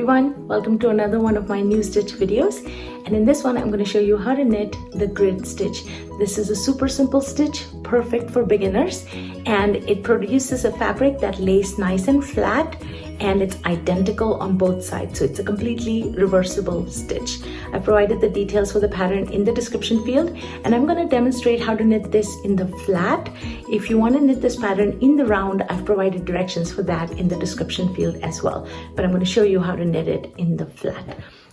everyone, welcome to another one of my new stitch videos, and in this one I'm going to show you how to knit the grid stitch. This is a super simple stitch, perfect for beginners, and it produces a fabric that lays nice and flat, and it's identical on both sides, so it's a completely reversible stitch. I provided the details for the pattern in the description field, and I'm going to demonstrate how to knit this in the flat. If you want to knit this pattern in the round, I've provided directions for that in the description field as well, but I'm going to show you how to knit it in the flat.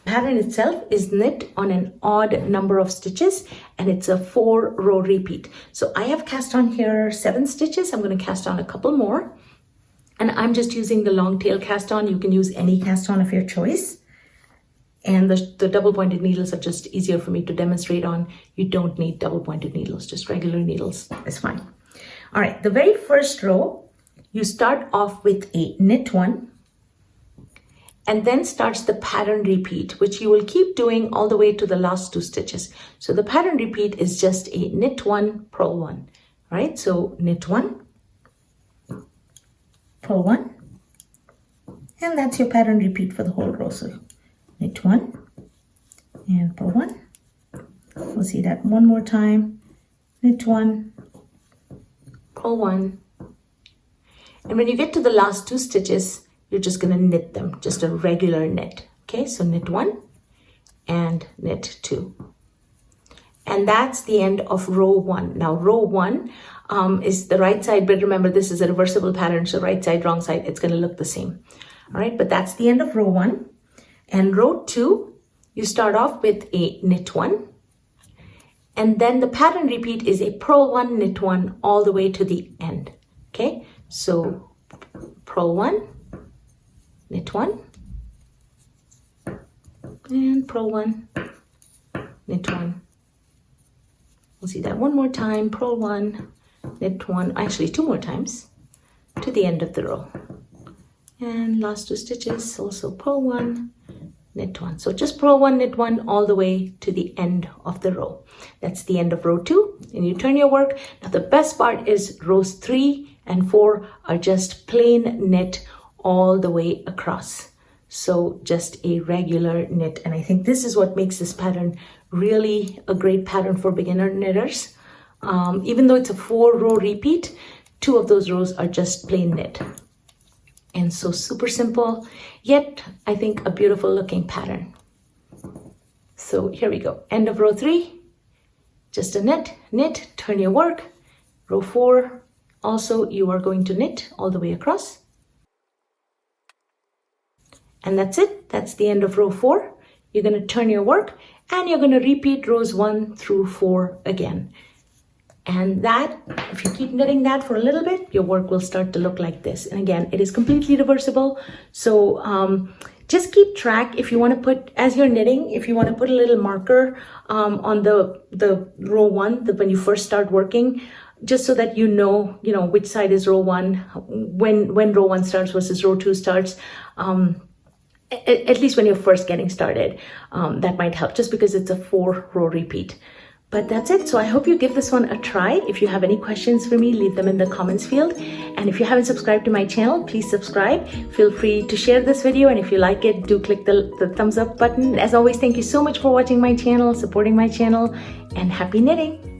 The pattern itself is knit on an odd number of stitches, and it's a 4-row repeat. So I have cast on here 7 stitches. I'm going to cast on a couple more, and I'm just using the long tail cast on. You can use any cast on of your choice, and the double pointed needles are just easier for me to demonstrate on. You don't need double pointed needles, just regular needles is fine. All right, the very first row, you start off with a knit 1, and then starts the pattern repeat, which you will keep doing all the way to the last 2 stitches. So the pattern repeat is just a knit 1, purl 1, right? So knit 1, purl 1, and that's your pattern repeat for the whole row. So knit 1 and purl 1. We'll see that one more time. Knit 1, purl 1, and when you get to the last 2 stitches, you're just going to knit them, just a regular knit. Okay, so knit 1 and knit 2. And that's the end of row 1. Now row 1 is the right side, but remember this is a reversible pattern, so right side, wrong side, it's going to look the same. All right, but that's the end of row 1. And row 2, you start off with a knit 1. And then the pattern repeat is a purl 1, knit 1 all the way to the end. Okay, so purl 1, knit 1, and purl 1, knit 1. We'll see that one more time. Purl 1, knit 1, actually 2 more times to the end of the row. And last 2 stitches, also purl 1, knit 1. So just purl 1, knit 1 all the way to the end of the row. That's the end of row 2, and you turn your work. Now the best part is rows 3 and 4 are just plain knit all the way across. So just a regular knit, and I think this is what makes this pattern really a great pattern for beginner knitters. Even though it's a 4-row repeat, 2 of those rows are just plain knit. And so super simple, yet I think a beautiful looking pattern. So here we go. End of row 3, just a knit, knit, turn your work. Row 4, also you are going to knit all the way across. And that's it. That's the end of row 4. You're going to turn your work, and you're going to repeat rows 1 through 4 again. And that, if you keep knitting that for a little bit, your work will start to look like this. And again, it is completely reversible. So just keep track. If you want to put, as you're knitting, if you want to put a little marker on the row 1, when you first start working, just so that you know which side is row 1, when row 1 starts versus row 2 starts. At least when you're first getting started, that might help, just because it's a 4-row repeat. But that's it. So I hope you give this one a try. If you have any questions for me, leave them in the comments field. And if you haven't subscribed to my channel, please subscribe. Feel free to share this video, and if you like it, do click the thumbs up button. As always, thank you so much for watching my channel, supporting my channel, and happy knitting.